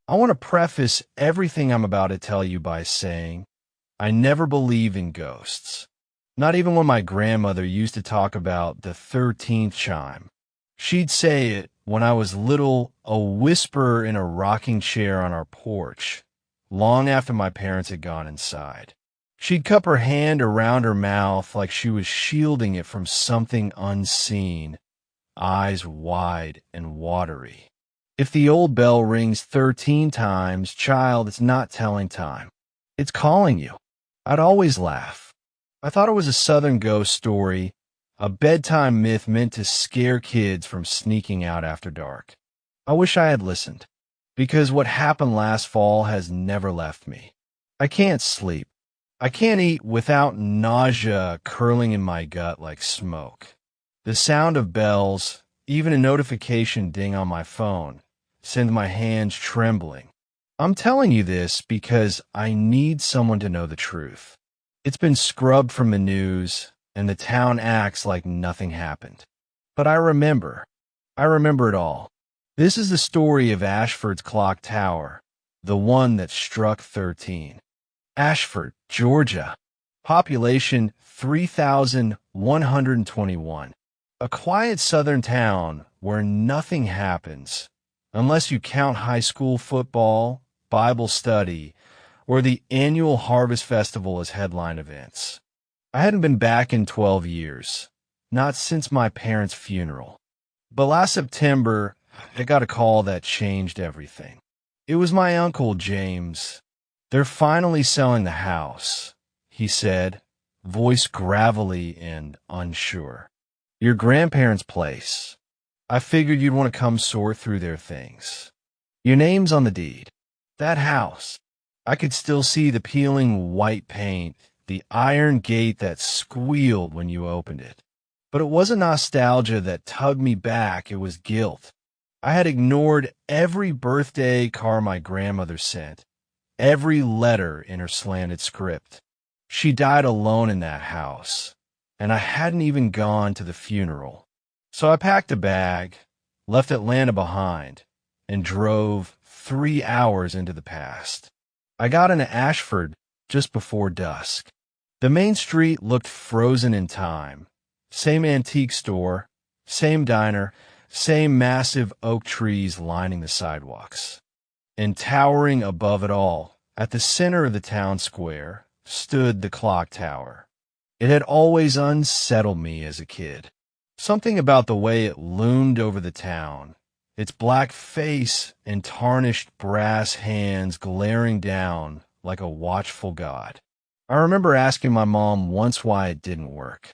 I want to preface everything I'm about to tell you by saying I never believed in ghosts. Not even when my grandmother used to talk about the 13th chime. She'd say it when I was little, a whisper in a rocking chair on our porch, long after my parents had gone inside. She'd cup her hand around her mouth like she was shielding it from something unseen, eyes wide and watery. If the old bell rings 13 times, child, it's not telling time. It's calling you. I'd always laugh. I thought it was a Southern ghost story, a bedtime myth meant to scare kids from sneaking out after dark. I wish I had listened, because what happened last fall has never left me. I can't sleep. I can't eat without nausea curling in my gut like smoke. The sound of bells, even a notification ding on my phone, sends my hands trembling. I'm telling you this because I need someone to know the truth. It's been scrubbed from the news, and the town acts like nothing happened. But I remember it all. This is the story of Ashford's clock tower, the one that struck 13. Ashford, Georgia. Population 3,121. A quiet southern town where nothing happens, unless you count high school football, Bible study, or the annual Harvest Festival as headline events. I hadn't been back in 12 years, not since my parents' funeral. But last September, I got a call that changed everything. It was my uncle, James. They're finally selling the house, he said, voice gravelly and unsure. Your grandparents' place. I figured you'd want to come sort through their things. Your name's on the deed. That house. I could still see the peeling white paint, the iron gate that squealed when you opened it. But it wasn't nostalgia that tugged me back, it was guilt. I had ignored every birthday card my grandmother sent, every letter in her slanted script. She died alone in that house, and I hadn't even gone to the funeral. So I packed a bag, left Atlanta behind, and drove 3 hours into the past. I got into Ashford just before dusk. The main street looked frozen in time. Same antique store, same diner, same massive oak trees lining the sidewalks. And towering above it all, at the center of the town square, stood the clock tower. It had always unsettled me as a kid. Something about the way it loomed over the town, its black face and tarnished brass hands glaring down like a watchful god. I remember asking my mom once why it didn't work.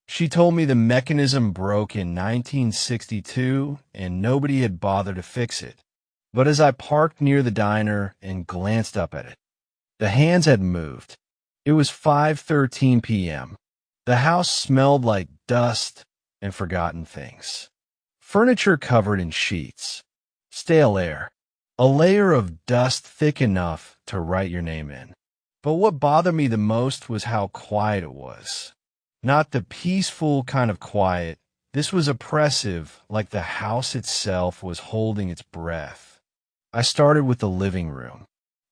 She told me the mechanism broke in 1962 and nobody had bothered to fix it. But as I parked near the diner and glanced up at it, the hands had moved. It was 5:13 p.m. The house smelled like dust and forgotten things. Furniture covered in sheets, stale air, a layer of dust thick enough to write your name in. But what bothered me the most was how quiet it was. Not the peaceful kind of quiet. This was oppressive, like the house itself was holding its breath. I started with the living room.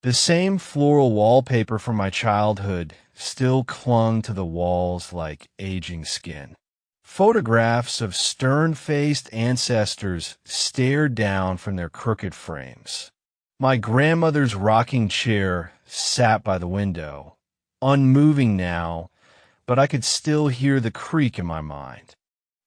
The same floral wallpaper from my childhood still clung to the walls like aging skin. Photographs of stern-faced ancestors stared down from their crooked frames. My grandmother's rocking chair sat by the window, unmoving now, but I could still hear the creak in my mind.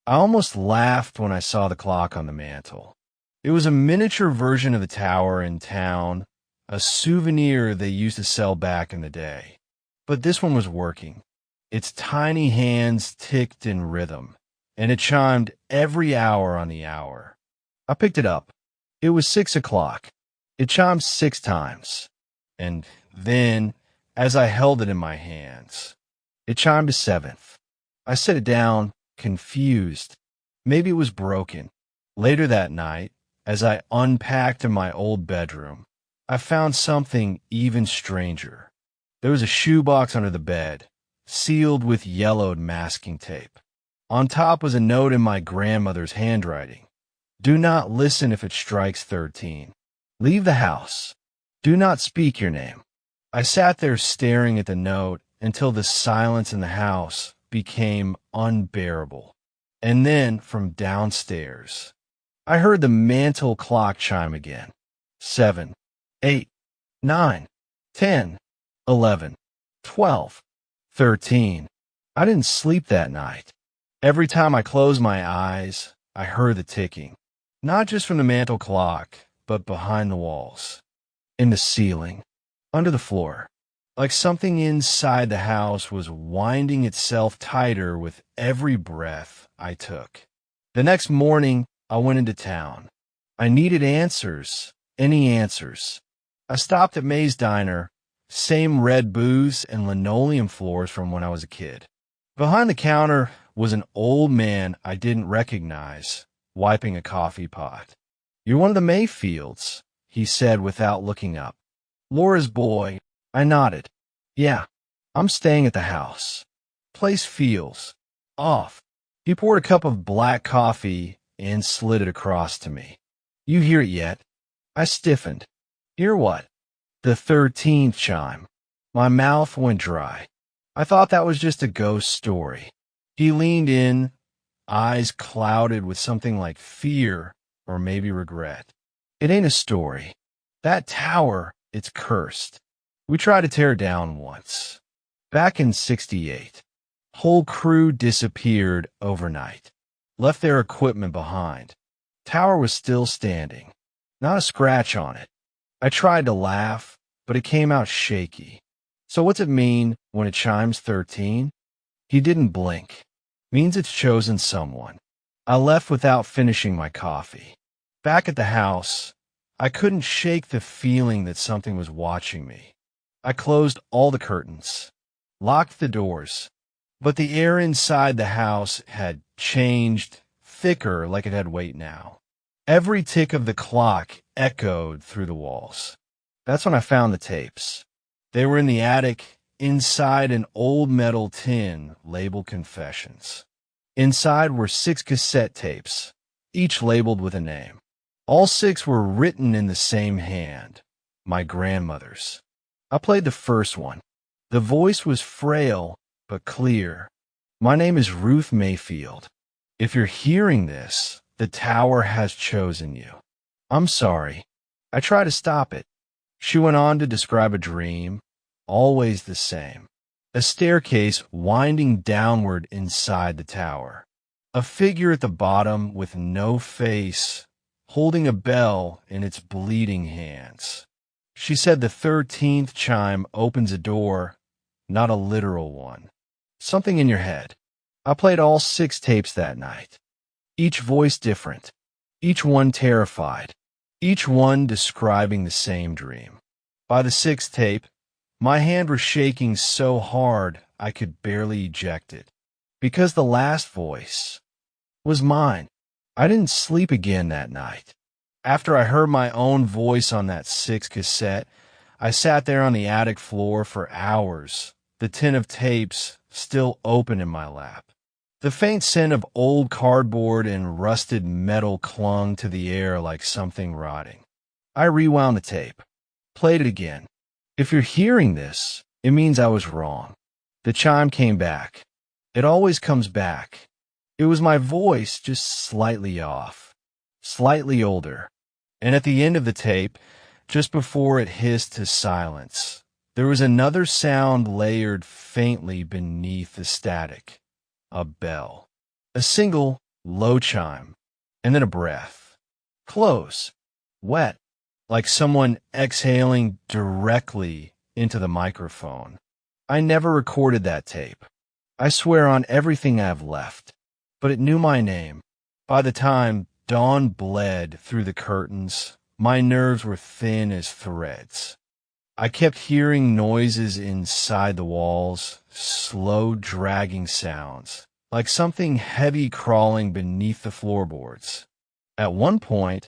I almost laughed when I saw the clock on the mantel. It was a miniature version of the tower in town, a souvenir they used to sell back in the day. But this one was working. Its tiny hands ticked in rhythm, and it chimed every hour on the hour. I picked it up. It was 6 o'clock. It chimed 6 times. And then, as I held it in my hands, it chimed a 7th. I set it down, confused. Maybe it was broken. Later that night, as I unpacked in my old bedroom, I found something even stranger. There was a shoebox under the bed, sealed with yellowed masking tape. On top was a note in my grandmother's handwriting. Do not listen if it strikes 13. Leave the house. Do not speak your name. I sat there staring at the note until the silence in the house became unbearable. And then, from downstairs, I heard the mantel clock chime again. 7, 8, 9, 10, 11, 12, 13. I didn't sleep that night. Every time I closed my eyes, I heard the ticking. Not just from the mantel clock, but behind the walls, in the ceiling, under the floor. Like something inside the house was winding itself tighter with every breath I took. The next morning, I went into town. I needed answers, any answers. I stopped at May's Diner, same red booths and linoleum floors from when I was a kid. Behind the counter was an old man I didn't recognize, wiping a coffee pot. "You're one of the Mayfields," he said without looking up. "Laura's boy." I nodded. "Yeah, I'm staying at the house. Place feels off." He poured a cup of black coffee and slid it across to me. "You hear it yet?" I stiffened. "Hear what?" "The 13th chime." My mouth went dry. I thought that was just a ghost story. He leaned in, eyes clouded with something like fear or maybe regret. "It ain't a story. That tower, it's cursed. We tried to tear it down once. Back in '68. Whole crew disappeared overnight. Left their equipment behind. Tower was still standing. Not a scratch on it. I tried to laugh, but it came out shaky. So what's it mean when it chimes 13? He didn't blink. Means it's chosen someone. I left without finishing my coffee. Back at the house, I couldn't shake the feeling that something was watching me. I closed all the curtains, locked the doors, but the air inside the house had changed, thicker like it had weight now. Every tick of the clock echoed through the walls. That's when I found the tapes. They were in the attic, inside an old metal tin labeled Confessions. Inside were 6 cassette tapes, each labeled with a name. All 6 were written in the same hand, my grandmother's. I played the first one. The voice was frail but clear. "My name is Ruth Mayfield. If you're hearing this, the tower has chosen you. I'm sorry." I tried to stop it. She went on to describe a dream, always the same. A staircase winding downward inside the tower. A figure at the bottom with no face, holding a bell in its bleeding hands. She said the 13th chime opens a door, not a literal one. Something in your head. I played all 6 tapes that night. Each voice different. Each one terrified. Each one describing the same dream. By the 6th tape, my hand was shaking so hard I could barely eject it. Because the last voice was mine. I didn't sleep again that night. After I heard my own voice on that 6th cassette, I sat there on the attic floor for hours, the tin of tapes still open in my lap. The faint scent of old cardboard and rusted metal clung to the air like something rotting. I rewound the tape, played it again. If you're hearing this, it means I was wrong. The chime came back. It always comes back. It was my voice, just slightly off, slightly older. And at the end of the tape, just before it hissed to silence, there was another sound layered faintly beneath the static. A bell. A single, low chime. And then a breath. Close. Wet. Like someone exhaling directly into the microphone. I never recorded that tape. I swear on everything I've left. But it knew my name. By the time dawn bled through the curtains, my nerves were thin as threads. I kept hearing noises inside the walls, slow dragging sounds, like something heavy crawling beneath the floorboards. At one point,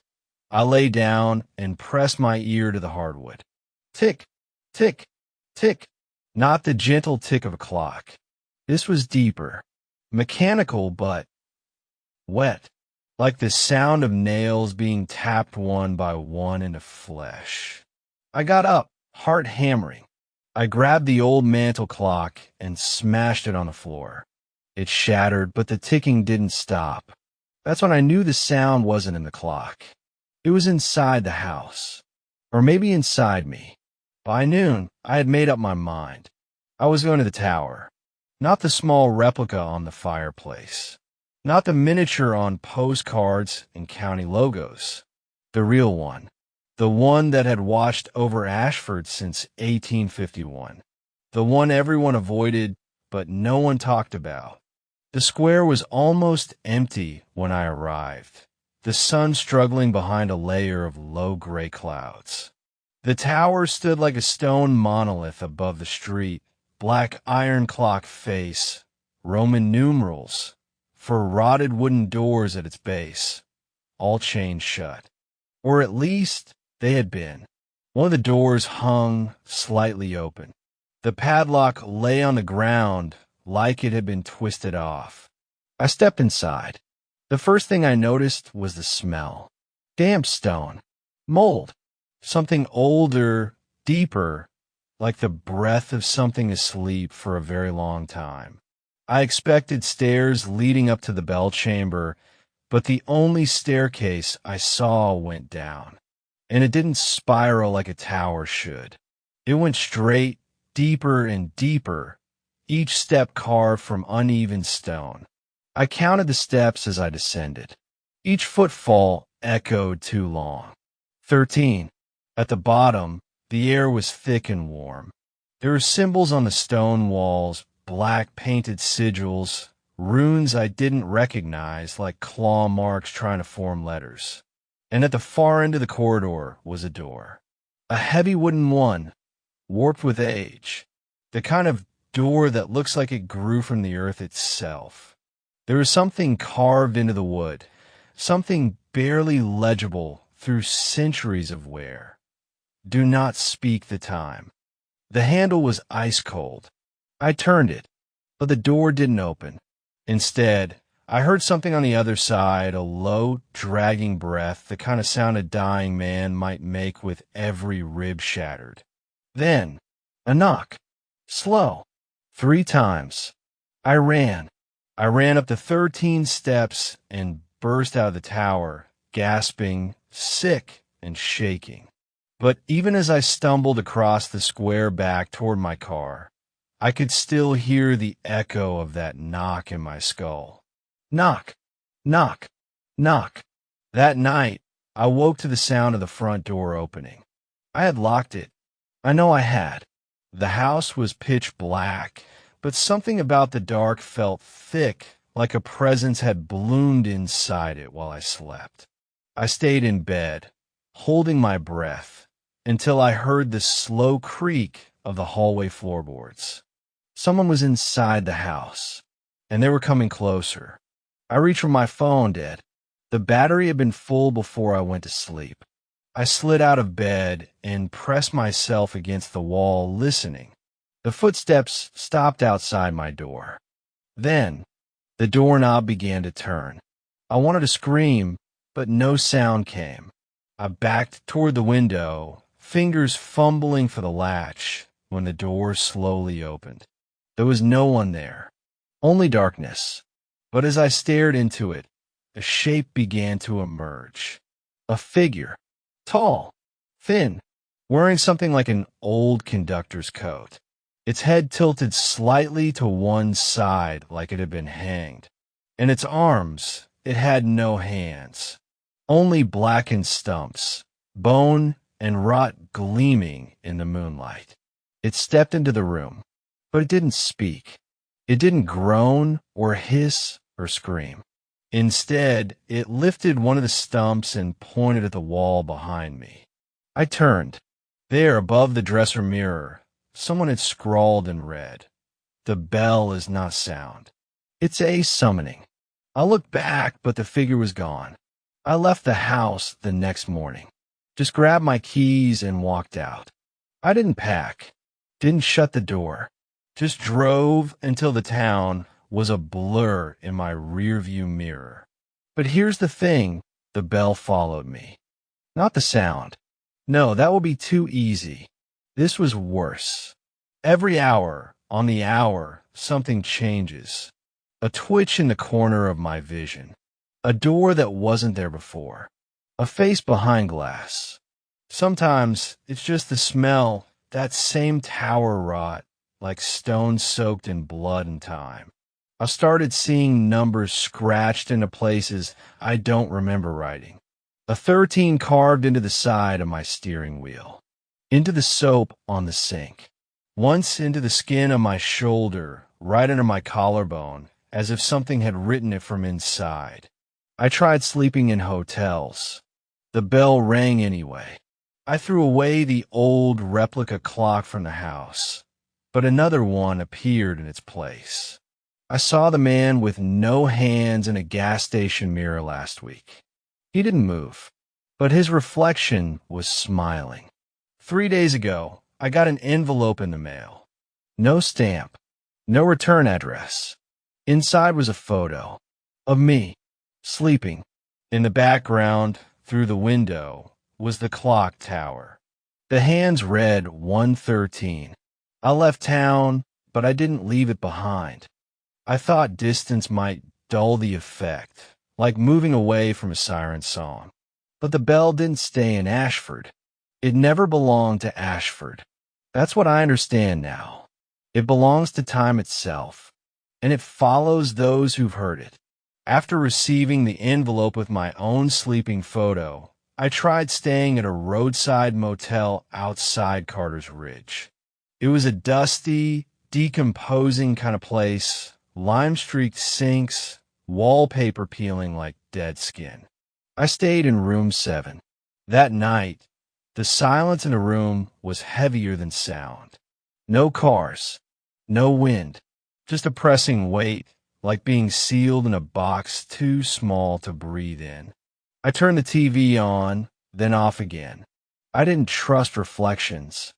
I lay down and pressed my ear to the hardwood. Tick, tick, tick. Not the gentle tick of a clock. This was deeper, mechanical but wet, like the sound of nails being tapped one by one into flesh. I got up, heart hammering. I grabbed the old mantel clock and smashed it on the floor. It shattered, but the ticking didn't stop. That's when I knew the sound wasn't in the clock. It was inside the house. Or maybe inside me. By noon, I had made up my mind. I was going to the tower. Not the small replica on the fireplace. Not the miniature on postcards and county logos. The real one. The one that had watched over Ashford since 1851. The one everyone avoided, but no one talked about. The square was almost empty when I arrived, the sun struggling behind a layer of low gray clouds. The tower stood like a stone monolith above the street, black iron clock face, Roman numerals, for rotted wooden doors at its base, all chained shut. Or at least they had been. One of the doors hung slightly open. The padlock lay on the ground like it had been twisted off. I stepped inside. The first thing I noticed was the smell. Damp stone. Mold. Something older, deeper, like the breath of something asleep for a very long time. I expected stairs leading up to the bell chamber, but the only staircase I saw went down. And it didn't spiral like a tower should. It went straight, deeper and deeper, each step carved from uneven stone. I counted the steps as I descended. Each footfall echoed too long. 13. At the bottom, the air was thick and warm. There were symbols on the stone walls, black painted sigils, runes I didn't recognize like claw marks trying to form letters. And at the far end of the corridor was a door. A heavy wooden one, warped with age. The kind of door that looks like it grew from the earth itself. There was something carved into the wood, something barely legible through centuries of wear. Do not speak the time. The handle was ice cold. I turned it, but the door didn't open. Instead, I heard something on the other side, a low, dragging breath, the kind of sound a dying man might make with every rib shattered. Then, a knock. Slow. 3 times. I ran. I ran up the 13 steps and burst out of the tower, gasping, sick and shaking. But even as I stumbled across the square back toward my car, I could still hear the echo of that knock in my skull. Knock, knock, knock. That night, I woke to the sound of the front door opening. I had locked it. I know I had. The house was pitch black, but something about the dark felt thick, like a presence had bloomed inside it while I slept. I stayed in bed, holding my breath, until I heard the slow creak of the hallway floorboards. Someone was inside the house, and they were coming closer. I reached for my phone, dead. The battery had been full before I went to sleep. I slid out of bed and pressed myself against the wall, listening. The footsteps stopped outside my door. Then, the doorknob began to turn. I wanted to scream, but no sound came. I backed toward the window, fingers fumbling for the latch, when the door slowly opened. There was no one there, only darkness. But as I stared into it, a shape began to emerge. A figure, tall, thin, wearing something like an old conductor's coat. Its head tilted slightly to one side like it had been hanged. And its arms, it had no hands, only blackened stumps, bone and rot gleaming in the moonlight. It stepped into the room, but it didn't speak. It didn't groan or hiss or scream. Instead, it lifted one of the stumps and pointed at the wall behind me. I turned. There, above the dresser mirror, someone had scrawled in red, "The bell is not sound. It's a summoning." I looked back, but the figure was gone. I left the house the next morning. Just grabbed my keys and walked out. I didn't pack, didn't shut the door. Just drove until the town was a blur in my rearview mirror. But here's the thing, the bell followed me. Not the sound. No, that will be too easy. This was worse. Every hour, on the hour, something changes. A twitch in the corner of my vision. A door that wasn't there before. A face behind glass. Sometimes it's just the smell, that same tower rot, like stone soaked in blood and time. I started seeing numbers scratched into places I don't remember writing. A 13 carved into the side of my steering wheel. Into the soap on the sink. Once into the skin of my shoulder, right under my collarbone, as if something had written it from inside. I tried sleeping in hotels. The bell rang anyway. I threw away the old replica clock from the house, but another one appeared in its place. I saw the man with no hands in a gas station mirror last week. He didn't move, but his reflection was smiling. 3 days ago, I got an envelope in the mail. No stamp, no return address. Inside was a photo of me, sleeping. In the background, through the window, was the clock tower. The hands read 1:13. I left town, but I didn't leave it behind. I thought distance might dull the effect, like moving away from a siren song. But the bell didn't stay in Ashford. It never belonged to Ashford. That's what I understand now. It belongs to time itself, and it follows those who've heard it. After receiving the envelope with my own sleeping photo, I tried staying at a roadside motel outside Carter's Ridge. It was a dusty, decomposing kind of place, lime-streaked sinks, wallpaper peeling like dead skin. I stayed in room 7. That night, the silence in the room was heavier than sound. No cars, no wind, just a pressing weight, like being sealed in a box too small to breathe in. I turned the TV on, then off again. I didn't trust reflections,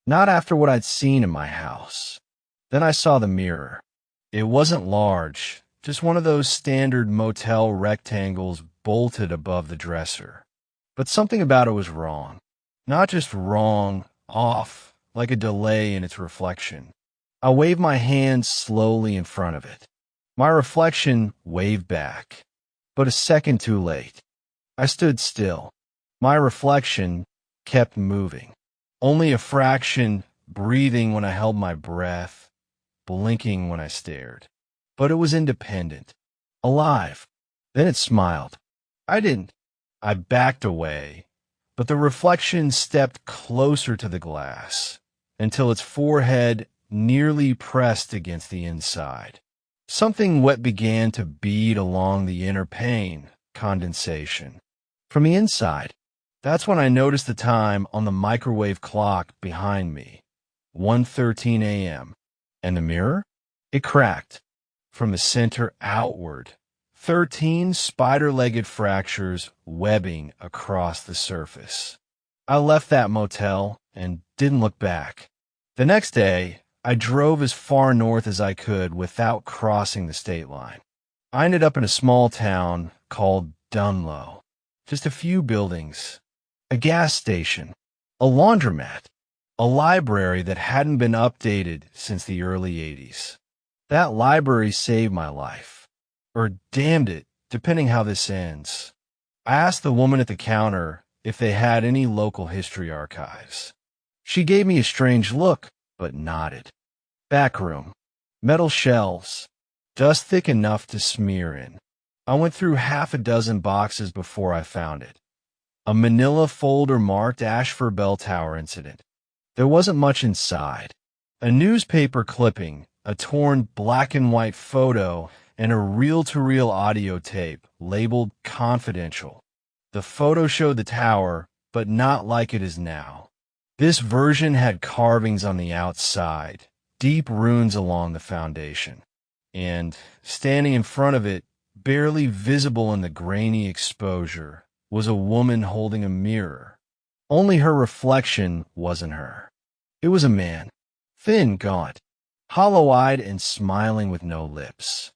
not after what I'd seen in my house. Then I saw the mirror. It wasn't large, just one of those standard motel rectangles bolted above the dresser. But something about it was wrong. Not just wrong, off, like a delay in its reflection. I waved my hand slowly in front of it. My reflection waved back, but a second too late. I stood still. My reflection kept moving. Only a fraction, breathing when I held my breath, blinking when I stared. But it was independent, alive. Then it smiled. I didn't. I backed away, but the reflection stepped closer to the glass until its forehead nearly pressed against the inside. Something wet began to bead along the inner pane, condensation. From the inside, that's when I noticed the time on the microwave clock behind me, 1:13 a.m. And the mirror? It cracked. From the center outward, 13 spider-legged fractures webbing across the surface. I left that motel and didn't look back. The next day, I drove as far north as I could without crossing the state line. I ended up in a small town called Dunlow. Just a few buildings, a gas station, a laundromat, a library that hadn't been updated since the early 80s. That library saved my life. Or damned it, depending how this ends. I asked the woman at the counter if they had any local history archives. She gave me a strange look, but nodded. Back room. Metal shelves. Dust thick enough to smear in. I went through half a dozen boxes before I found it. A manila folder marked Ashford Bell Tower incident. There wasn't much inside. A newspaper clipping, a torn black and white photo, and a reel-to-reel audio tape labeled confidential. The photo showed the tower, but not like it is now. This version had carvings on the outside, deep runes along the foundation. And, standing in front of it, barely visible in the grainy exposure, was a woman holding a mirror. Only her reflection wasn't her. It was a man, thin, gaunt, hollow-eyed and smiling with no lips.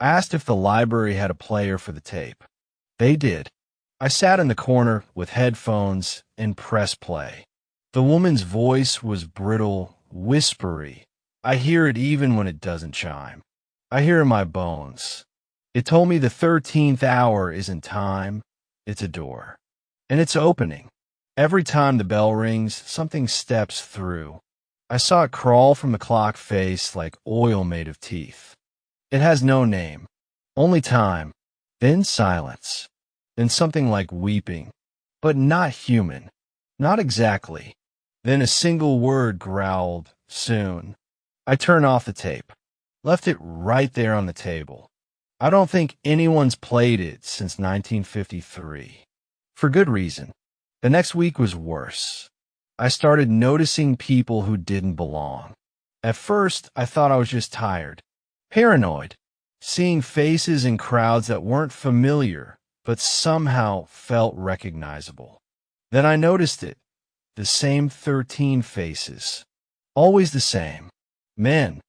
I asked if the library had a player for the tape. They did. I sat in the corner with headphones and pressed play. The woman's voice was brittle, whispery. I hear it even when it doesn't chime. I hear it in my bones. It told me the 13th hour isn't time, it's a door. And it's opening. Every time the bell rings, something steps through. I saw it crawl from the clock face like oil made of teeth. It has no name, only time, then silence, then something like weeping, but not human, not exactly. Then a single word growled, soon. I turned off the tape, left it right there on the table. I don't think anyone's played it since 1953. For good reason. The next week was worse. I started noticing people who didn't belong. At first, I thought I was just tired, paranoid, seeing faces in crowds that weren't familiar, but somehow felt recognizable. Then I noticed it, the same 13 faces, always the same. Men,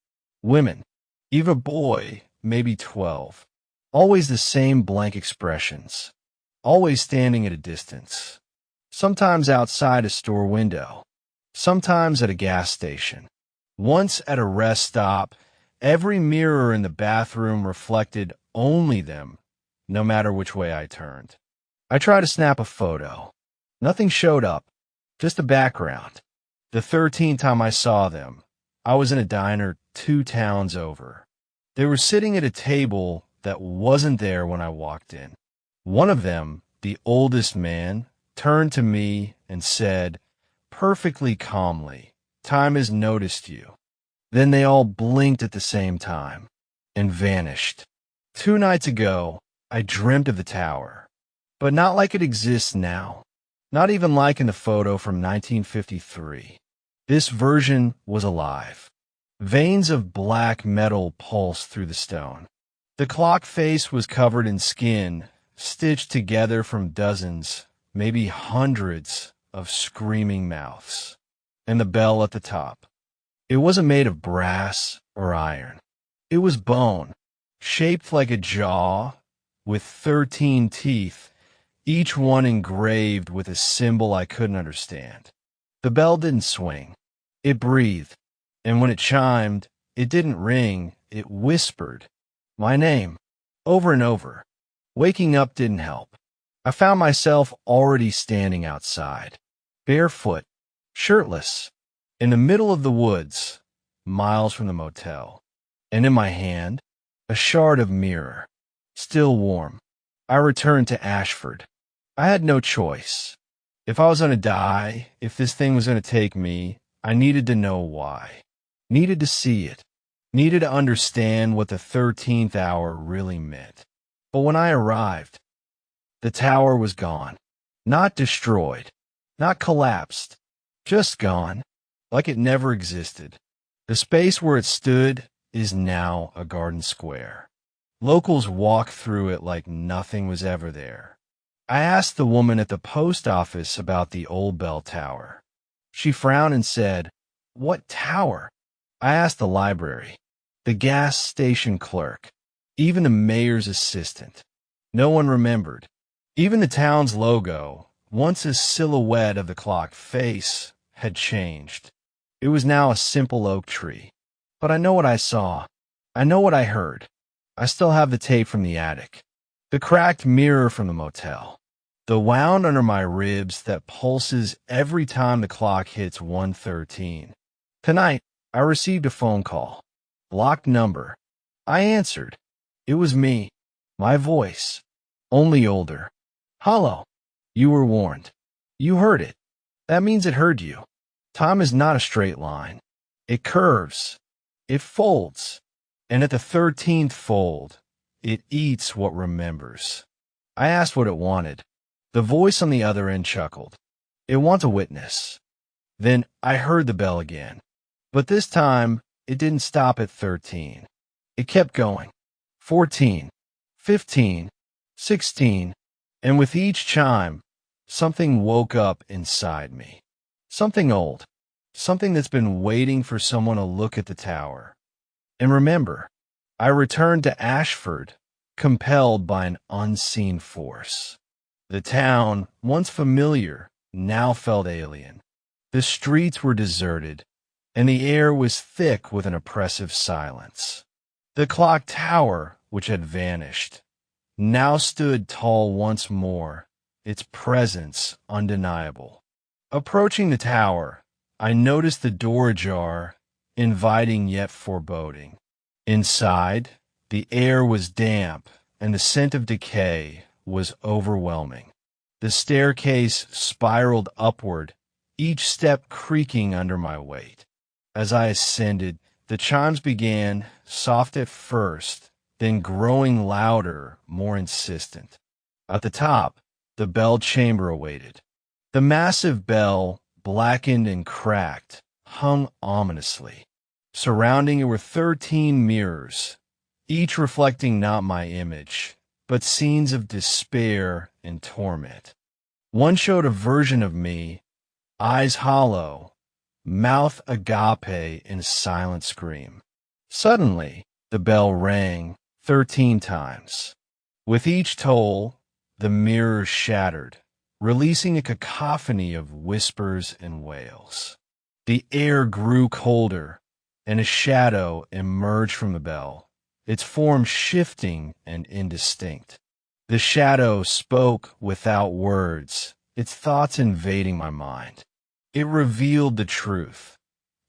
women, even a boy, maybe 12. Always the same blank expressions, always standing at a distance. Sometimes outside a store window, sometimes at a gas station. Once at a rest stop, every mirror in the bathroom reflected only them, no matter which way I turned. I tried to snap a photo. Nothing showed up, just a background. The 13th time I saw them, I was in a diner 2 towns over. They were sitting at a table that wasn't there when I walked in. One of them, the oldest man, turned to me and said, perfectly calmly, "Time has noticed you." Then they all blinked at the same time and vanished. 2 nights ago, I dreamt of the tower, but not like it exists now, not even like in the photo from 1953. This version was alive. Veins of black metal pulsed through the stone. The clock face was covered in skin, stitched together from dozens, maybe hundreds of screaming mouths. And the bell at the top. It wasn't made of brass or iron. It was bone, shaped like a jaw, with 13 teeth, each one engraved with a symbol I couldn't understand. The bell didn't swing. It breathed. And when it chimed, it didn't ring, it whispered. My name, over and over. Waking up didn't help. I found myself already standing outside, barefoot, shirtless, in the middle of the woods, miles from the motel. And in my hand, a shard of mirror, still warm. I returned to Ashford. I had no choice. If I was going to die, if this thing was going to take me, I needed to know why. Needed to see it. Needed to understand what the 13th hour really meant. But when I arrived, the tower was gone. Not destroyed. Not collapsed. Just gone. Like it never existed. The space where it stood is now a garden square. Locals walk through it like nothing was ever there. I asked the woman at the post office about the old bell tower. She frowned and said, "What tower?" I asked the library, the gas station clerk, even the mayor's assistant. No one remembered. Even the town's logo, once a silhouette of the clock face, had changed. It was now a simple oak tree. But I know what I saw. I know what I heard. I still have the tape from the attic. The cracked mirror from the motel. The wound under my ribs that pulses every time the clock hits 1:13. Tonight, I received a phone call. Blocked number. I answered. It was me. My voice. Only older. "Hello. You were warned. You heard it. That means it heard you. Time is not a straight line. It curves. It folds. And at the 13th fold, it eats what remembers." I asked what it wanted. The voice on the other end chuckled. It wants a witness. Then I heard the bell again. But this time, it didn't stop at 13. It kept going. 14, 15, 16, and with each chime, something woke up inside me. Something old. Something that's been waiting for someone to look at the tower. And remember, I returned to Ashford, compelled by an unseen force. The town, once familiar, now felt alien. The streets were deserted, and the air was thick with an oppressive silence. The clock tower, which had vanished, now stood tall once more, its presence undeniable. Approaching the tower, I noticed the door ajar, inviting yet foreboding. Inside, the air was damp, and the scent of decay was overwhelming. The staircase spiraled upward, each step creaking under my weight. As I ascended, the chimes began, soft at first, then growing louder, more insistent. At the top, the bell chamber awaited. The massive bell, blackened and cracked, hung ominously. Surrounding it were 13 mirrors, each reflecting not my image, but scenes of despair and torment. One showed a version of me, eyes hollow, mouth agape in a silent scream. Suddenly, the bell rang 13 times. With each toll, the mirrors shattered, releasing a cacophony of whispers and wails. The air grew colder, and a shadow emerged from the bell, its form shifting and indistinct. The shadow spoke without words, its thoughts invading my mind. It revealed the truth.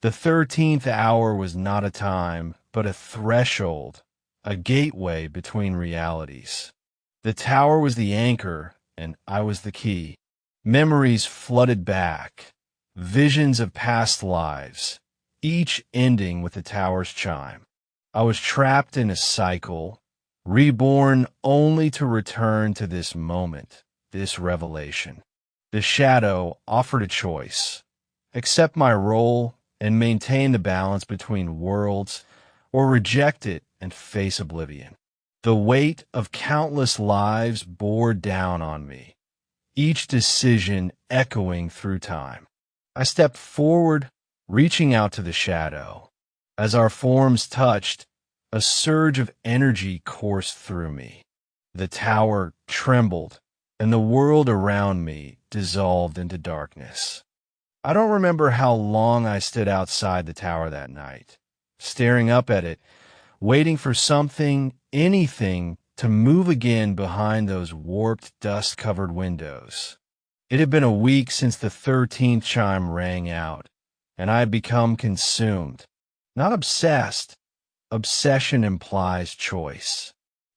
The 13th hour was not a time, but a threshold, a gateway between realities. The tower was the anchor, and I was the key. Memories flooded back, visions of past lives, each ending with the tower's chime. I was trapped in a cycle, reborn only to return to this moment, this revelation. The shadow offered a choice: accept my role and maintain the balance between worlds, or reject it and face oblivion. The weight of countless lives bore down on me, each decision echoing through time. I stepped forward, reaching out to the shadow. As our forms touched, a surge of energy coursed through me. The tower trembled, and the world around me dissolved into darkness. I don't remember how long I stood outside the tower that night, staring up at it, waiting for something, anything, to move again behind those warped, dust-covered windows. It had been a week since the 13th chime rang out, and I had become consumed. Not obsessed. Obsession implies choice.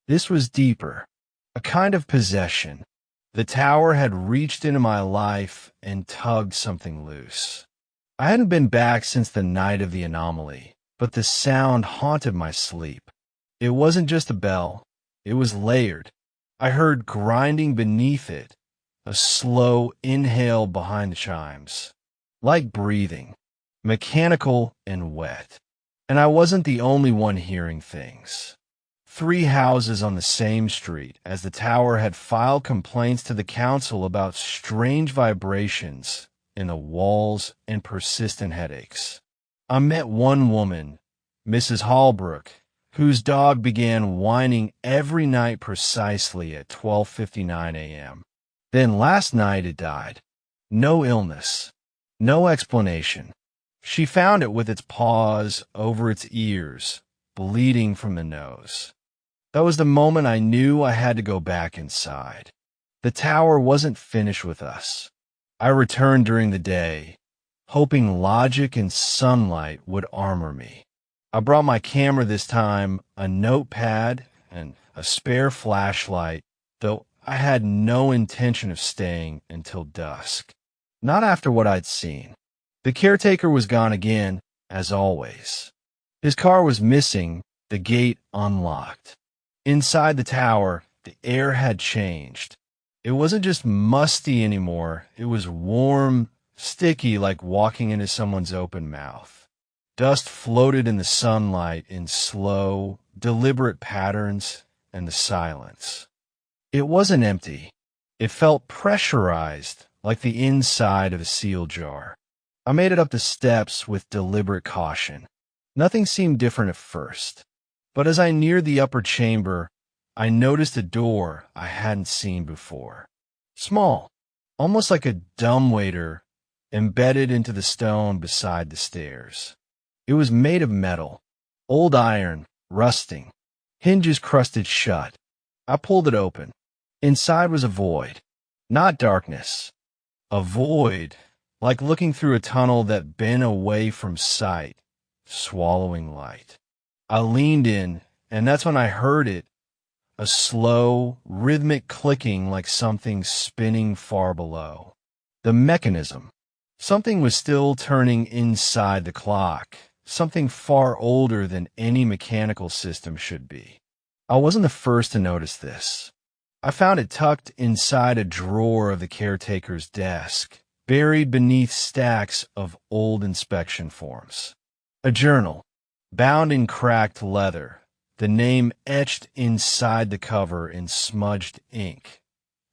This was deeper, a kind of possession. The tower had reached into my life and tugged something loose. I hadn't been back since the night of the anomaly, but the sound haunted my sleep. It wasn't just a bell. It was layered. I heard grinding beneath it, a slow inhale behind the chimes, like breathing, mechanical and wet. And I wasn't the only one hearing things. 3 houses on the same street, as the tower had filed complaints to the council about strange vibrations in the walls and persistent headaches. I met one woman, Mrs. Hallbrook, whose dog began whining every night precisely at 12:59 a.m. Then last night it died. No illness, no explanation. She found it with its paws over its ears, bleeding from the nose. That was the moment I knew I had to go back inside. The tower wasn't finished with us. I returned during the day, hoping logic and sunlight would armor me. I brought my camera this time, a notepad, and a spare flashlight, though I had no intention of staying until dusk. Not after what I'd seen. The caretaker was gone again, as always. His car was missing, the gate unlocked. Inside the tower, the air had changed. It wasn't just musty anymore, it was warm, sticky, like walking into someone's open mouth. Dust floated in the sunlight in slow, deliberate patterns, and the silence. It wasn't empty. It felt pressurized, like the inside of a sealed jar. I made it up the steps with deliberate caution. Nothing seemed different at first. But as I neared the upper chamber, I noticed a door I hadn't seen before. Small, almost like a dumbwaiter embedded into the stone beside the stairs. It was made of metal, old iron, rusting, hinges crusted shut. I pulled it open. Inside was a void, not darkness. A void, like looking through a tunnel that bent away from sight, swallowing light. I leaned in, and that's when I heard it, a slow, rhythmic clicking like something spinning far below. The mechanism. Something was still turning inside the clock, something far older than any mechanical system should be. I wasn't the first to notice this. I found it tucked inside a drawer of the caretaker's desk, buried beneath stacks of old inspection forms. A journal, bound in cracked leather, the name etched inside the cover in smudged ink.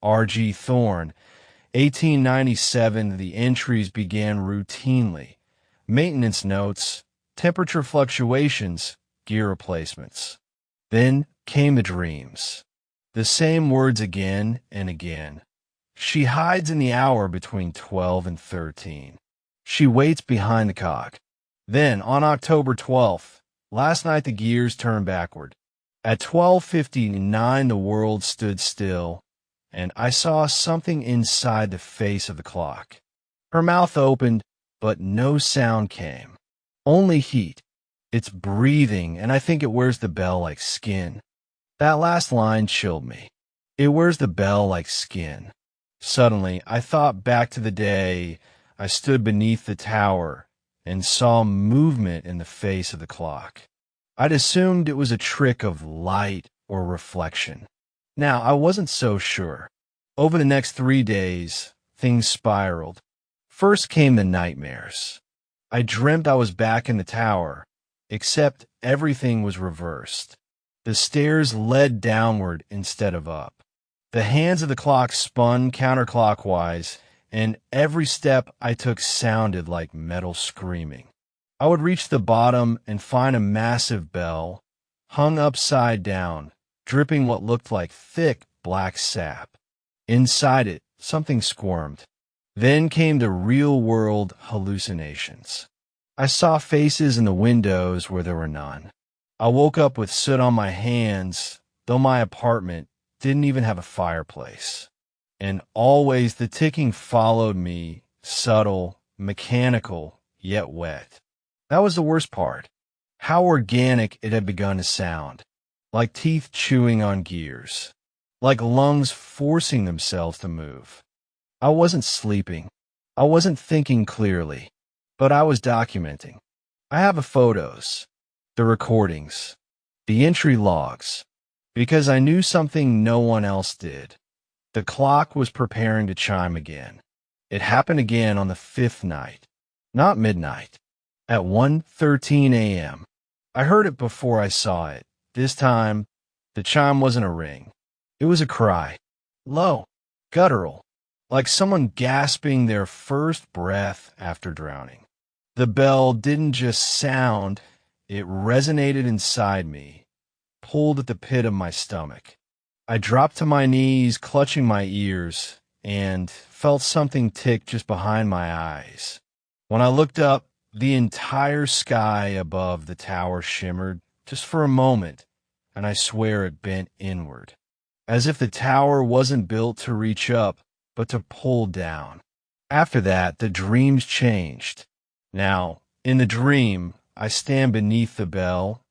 R.G. Thorne, 1897. The entries began routinely. Maintenance notes, temperature fluctuations, gear replacements. Then came the dreams. The same words again and again. She hides in the hour between 12 and 13. She waits behind the cock. Then, on October 12th, last night the gears turned backward. At 12:59 the world stood still, and I saw something inside the face of the clock. Her mouth opened, but no sound came. Only heat. It's breathing, and I think it wears the bell like skin. That last line chilled me. It wears the bell like skin. Suddenly, I thought back to the day I stood beneath the tower and saw movement in the face of the clock. I'd assumed it was a trick of light or reflection. Now, I wasn't so sure. Over the next 3 days, things spiraled. First came the nightmares. I dreamt I was back in the tower, except everything was reversed. The stairs led downward instead of up. The hands of the clock spun counterclockwise, and every step I took sounded like metal screaming. I would reach the bottom and find a massive bell, hung upside down, dripping what looked like thick black sap. Inside it, something squirmed. Then came the real-world hallucinations. I saw faces in the windows where there were none. I woke up with soot on my hands, though my apartment didn't even have a fireplace. And always the ticking followed me, subtle, mechanical, yet wet. That was the worst part. How organic it had begun to sound. Like teeth chewing on gears. Like lungs forcing themselves to move. I wasn't sleeping. I wasn't thinking clearly. But I was documenting. I have the photos, the recordings, the entry logs. Because I knew something no one else did. The clock was preparing to chime again. It happened again on the 5th night. Not midnight. At 1:13 a.m. I heard it before I saw it. This time, the chime wasn't a ring. It was a cry. Low, guttural, like someone gasping their first breath after drowning. The bell didn't just sound, it resonated inside me, pulled at the pit of my stomach. I dropped to my knees, clutching my ears, and felt something tick just behind my eyes. When I looked up, the entire sky above the tower shimmered just for a moment, and I swear it bent inward, as if the tower wasn't built to reach up, but to pull down. After that, the dreams changed. Now, in the dream, I stand beneath the bell,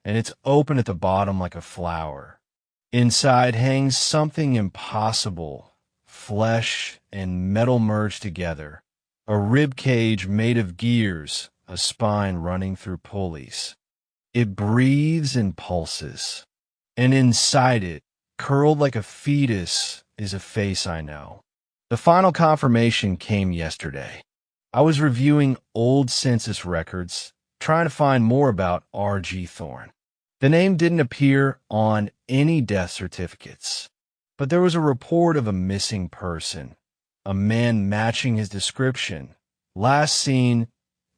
and it's open at the bottom like a flower. Inside hangs something impossible, flesh and metal merged together, a rib cage made of gears, a spine running through pulleys. It breathes and pulses, and inside it, curled like a fetus, is a face I know. The final confirmation came yesterday. I was reviewing old census records, trying to find more about R.G. Thorne. The name didn't appear on any death certificates, but there was a report of a missing person, a man matching his description, last seen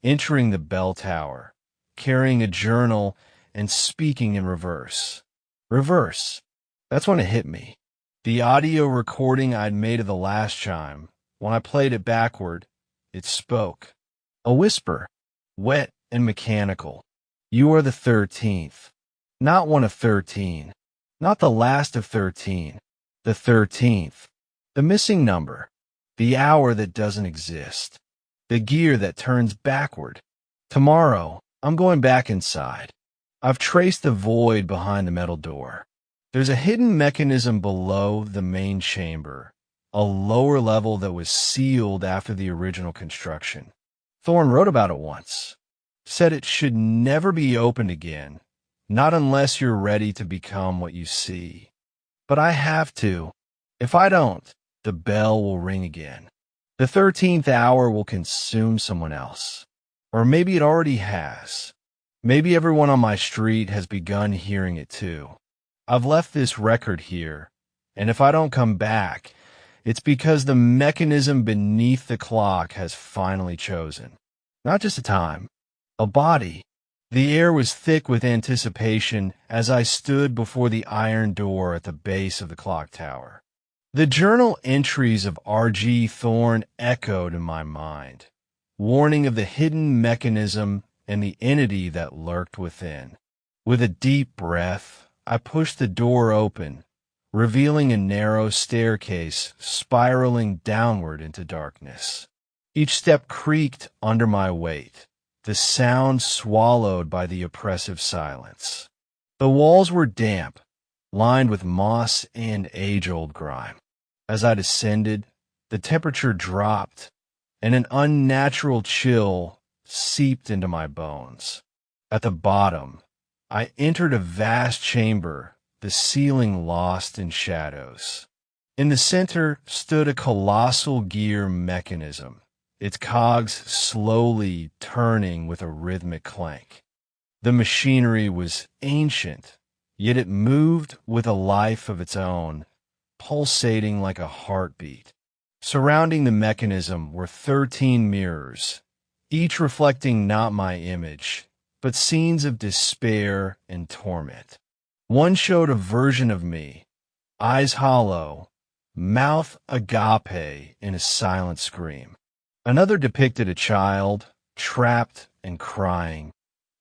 entering the bell tower, carrying a journal and speaking in reverse. Reverse. That's when it hit me. The audio recording I'd made of the last chime, when I played it backward, it spoke. A whisper, wet and mechanical. You are the 13th. Not one of 13. Not the last of 13. The 13th. The missing number. The hour that doesn't exist. The gear that turns backward. Tomorrow, I'm going back inside. I've traced the void behind the metal door. There's a hidden mechanism below the main chamber, a lower level that was sealed after the original construction. Thorne wrote about it once. Said it should never be opened again, not unless you're ready to become what you see. But I have to. If I don't, the bell will ring again. The 13th hour will consume someone else. Or maybe it already has. Maybe everyone on my street has begun hearing it too. I've left this record here, and if I don't come back, it's because the mechanism beneath the clock has finally chosen. Not just a time, a body. The air was thick with anticipation as I stood before the iron door at the base of the clock tower. The journal entries of R.G. Thorne echoed in my mind, warning of the hidden mechanism and the entity that lurked within. With a deep breath, I pushed the door open, revealing a narrow staircase spiraling downward into darkness. Each step creaked under my weight, the sound swallowed by the oppressive silence. The walls were damp, lined with moss and age-old grime. As I descended, the temperature dropped, and an unnatural chill seeped into my bones. At the bottom, I entered a vast chamber, the ceiling lost in shadows. In the center stood a colossal gear mechanism, its cogs slowly turning with a rhythmic clank. The machinery was ancient, yet it moved with a life of its own, pulsating like a heartbeat. Surrounding the mechanism were 13 mirrors, each reflecting not my image, but scenes of despair and torment. One showed a version of me, eyes hollow, mouth agape in a silent scream. Another depicted a child, trapped and crying,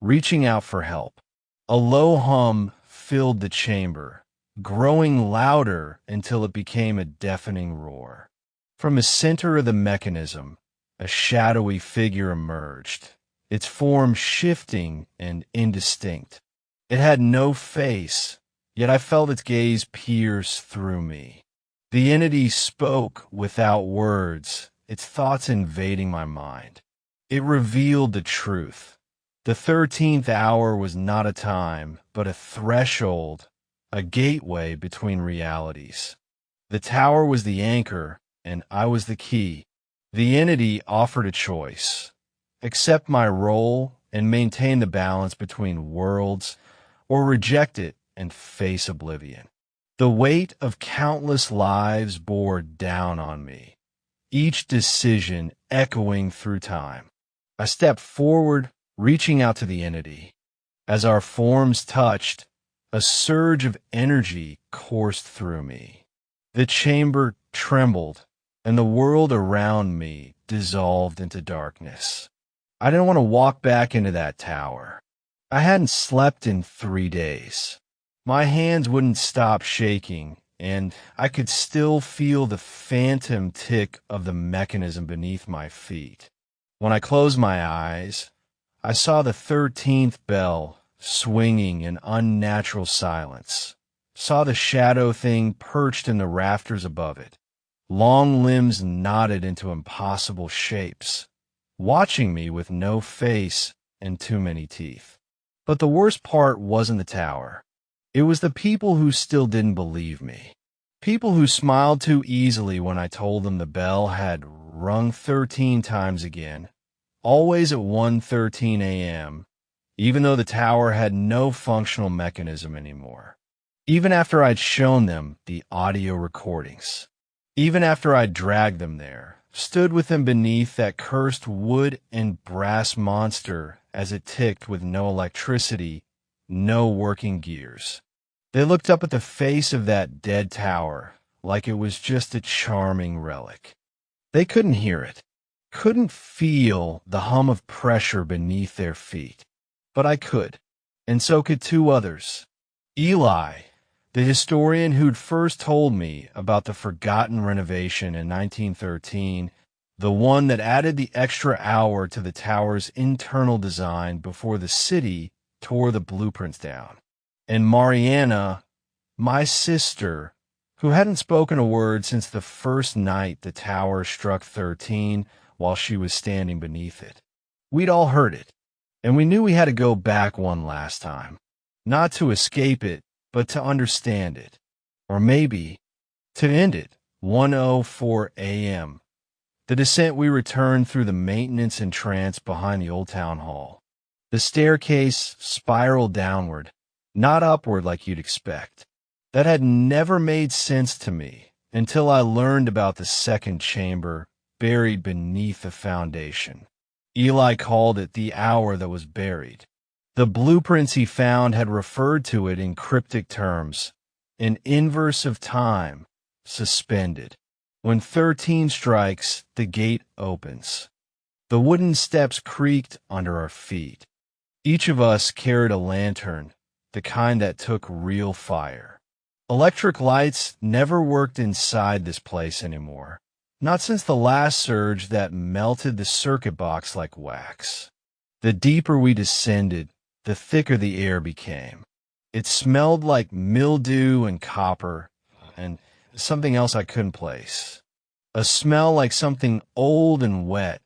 reaching out for help. A low hum filled the chamber, growing louder until it became a deafening roar. From the center of the mechanism, a shadowy figure emerged, its form shifting and indistinct. It had no face, yet I felt its gaze pierce through me. The entity spoke without words, its thoughts invading my mind. It revealed the truth. The 13th hour was not a time, but a threshold, a gateway between realities. The tower was the anchor, and I was the key. The entity offered a choice: accept my role and maintain the balance between worlds, or reject it and face oblivion. The weight of countless lives bore down on me, each decision echoing through time. I stepped forward, reaching out to the entity. As our forms touched, a surge of energy coursed through me. The chamber trembled, and the world around me dissolved into darkness. I didn't want to walk back into that tower. I hadn't slept in 3 days. My hands wouldn't stop shaking, and I could still feel the phantom tick of the mechanism beneath my feet. When I closed my eyes, I saw the 13th bell swinging in unnatural silence, saw the shadow thing perched in the rafters above it, long limbs knotted into impossible shapes, watching me with no face and too many teeth. But the worst part wasn't the tower. It was the people who still didn't believe me. People who smiled too easily when I told them the bell had rung 13 times again, always at 1:13 a.m., even though the tower had no functional mechanism anymore. Even after I'd shown them the audio recordings. Even after I'd dragged them there, stood with them beneath that cursed wood and brass monster as it ticked with no electricity, no working gears. They looked up at the face of that dead tower, like it was just a charming relic. They couldn't hear it, couldn't feel the hum of pressure beneath their feet. But I could, and so could two others. Eli, the historian who'd first told me about the forgotten renovation in 1913, the one that added the extra hour to the tower's internal design before the city tore the blueprints down. And Mariana, my sister, who hadn't spoken a word since the first night the tower struck 13 while she was standing beneath it. We'd all heard it, and we knew we had to go back one last time. Not to escape it, but to understand it. Or maybe to end it. 1:04 a.m. The descent we returned through the maintenance entrance behind the old town hall. The staircase spiraled downward, not upward like you'd expect. That had never made sense to me until I learned about the second chamber buried beneath the foundation. Eli called it the hour that was buried. The blueprints he found had referred to it in cryptic terms, an inverse of time, suspended. When 13 strikes, the gate opens. The wooden steps creaked under our feet. Each of us carried a lantern, the kind that took real fire. Electric lights never worked inside this place anymore, not since the last surge that melted the circuit box like wax. The deeper we descended, the thicker the air became. It smelled like mildew and copper, and something else I couldn't place. A smell like something old and wet,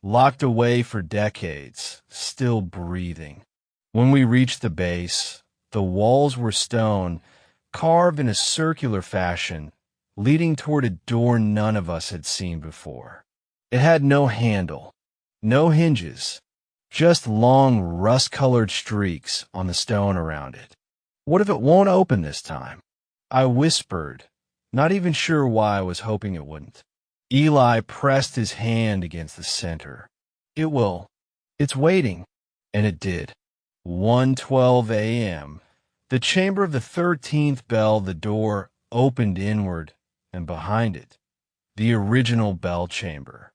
locked away for decades, still breathing. When we reached the base, the walls were stone, carved in a circular fashion, leading toward a door none of us had seen before. It had no handle, no hinges, just long rust-colored streaks on the stone around it. What if it won't open this time? I whispered, not even sure why I was hoping it wouldn't. Eli pressed his hand against the center. It will. It's waiting. And it did. 1:12 a.m. The chamber of the 13th bell, the door opened inward, and behind it, the original bell chamber.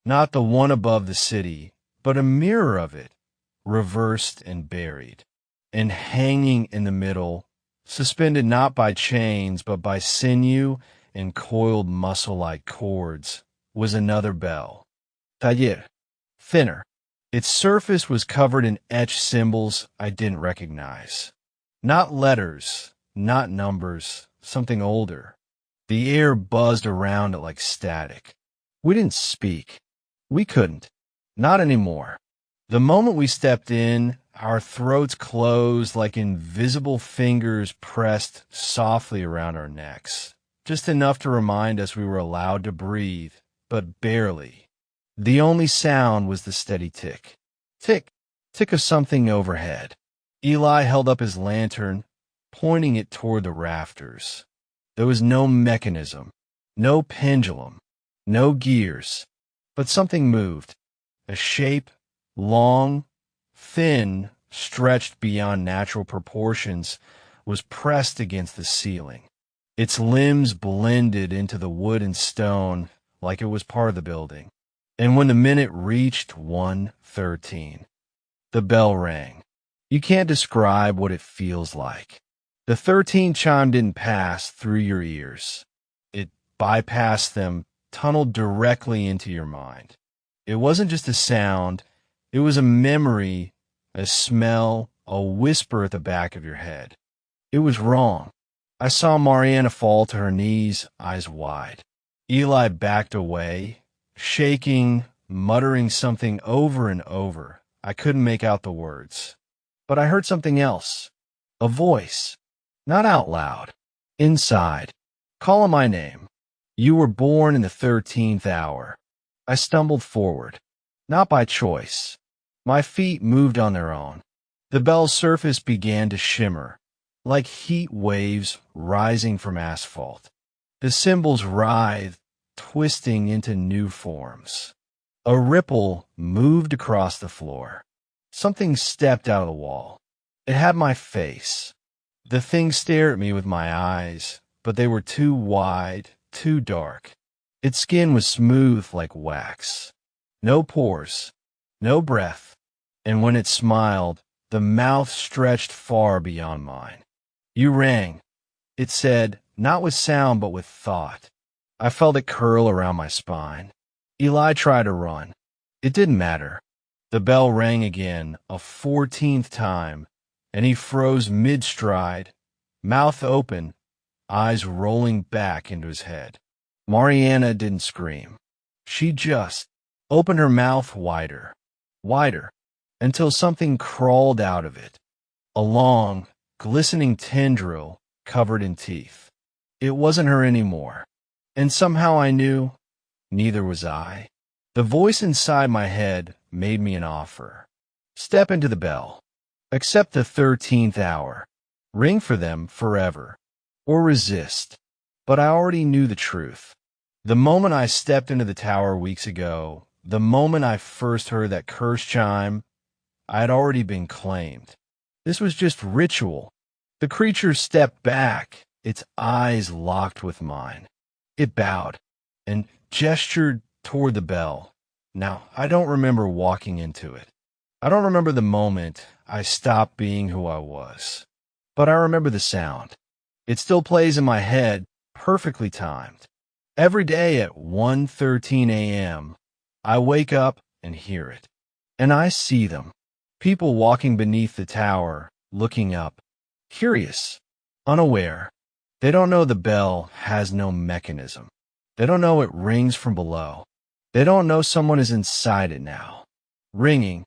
Not the one above the city, but a mirror of it, reversed and buried. And hanging in the middle, suspended not by chains, but by sinew and coiled muscle-like cords, was another bell. Taller, thinner. Its surface was covered in etched symbols I didn't recognize. Not letters, not numbers, something older. The air buzzed around it like static. We didn't speak. We couldn't. Not anymore. The moment we stepped in, our throats closed like invisible fingers pressed softly around our necks. Just enough to remind us we were allowed to breathe, but barely. The only sound was the steady tick. Tick, tick of something overhead. Eli held up his lantern, pointing it toward the rafters. There was no mechanism, no pendulum, no gears, but something moved. A shape, long, thin, stretched beyond natural proportions, was pressed against the ceiling. Its limbs blended into the wood and stone like it was part of the building. And when the minute reached 1:13, the bell rang. You can't describe what it feels like. The 13 chime didn't pass through your ears. It bypassed them, tunneled directly into your mind. It wasn't just a sound. It was a memory, a smell, a whisper at the back of your head. It was wrong. I saw Mariana fall to her knees, eyes wide. Eli backed away, shaking, muttering something over and over. I couldn't make out the words. But I heard something else. A voice. Not out loud. Inside. Calling my name. You were born in the 13th hour. I stumbled forward. Not by choice. My feet moved on their own. The bell's surface began to shimmer, like heat waves rising from asphalt. The symbols writhed, twisting into new forms. A ripple moved across the floor. Something stepped out of the wall. It had my face. The thing stared at me with my eyes, but they were too wide, too dark. Its skin was smooth like wax. No pores, no breath, and when it smiled, the mouth stretched far beyond mine. "You rang," it said, not with sound but with thought. I felt it curl around my spine. Eli tried to run. It didn't matter. The bell rang again, a 14th time, and he froze mid-stride, mouth open, eyes rolling back into his head. Mariana didn't scream. She just opened her mouth wider, wider, until something crawled out of it. A long, glistening tendril covered in teeth. It wasn't her anymore. And somehow I knew neither was I. The voice inside my head made me an offer. Step into the bell. Accept the 13th hour. Ring for them forever. Or resist. But I already knew the truth. The moment I stepped into the tower weeks ago, the moment I first heard that cursed chime, I had already been claimed. This was just ritual. The creature stepped back, its eyes locked with mine. It bowed and gestured toward the bell. Now, I don't remember walking into it. I don't remember the moment I stopped being who I was. But I remember the sound. It still plays in my head, perfectly timed. Every day at 1:13 a.m., I wake up and hear it. And I see them. People walking beneath the tower, looking up, curious, unaware. They don't know the bell has no mechanism. They don't know it rings from below. They don't know someone is inside it now, ringing,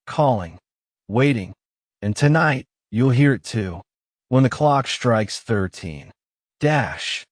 calling, waiting. And tonight, you'll hear it too, when the clock strikes 13. Dash.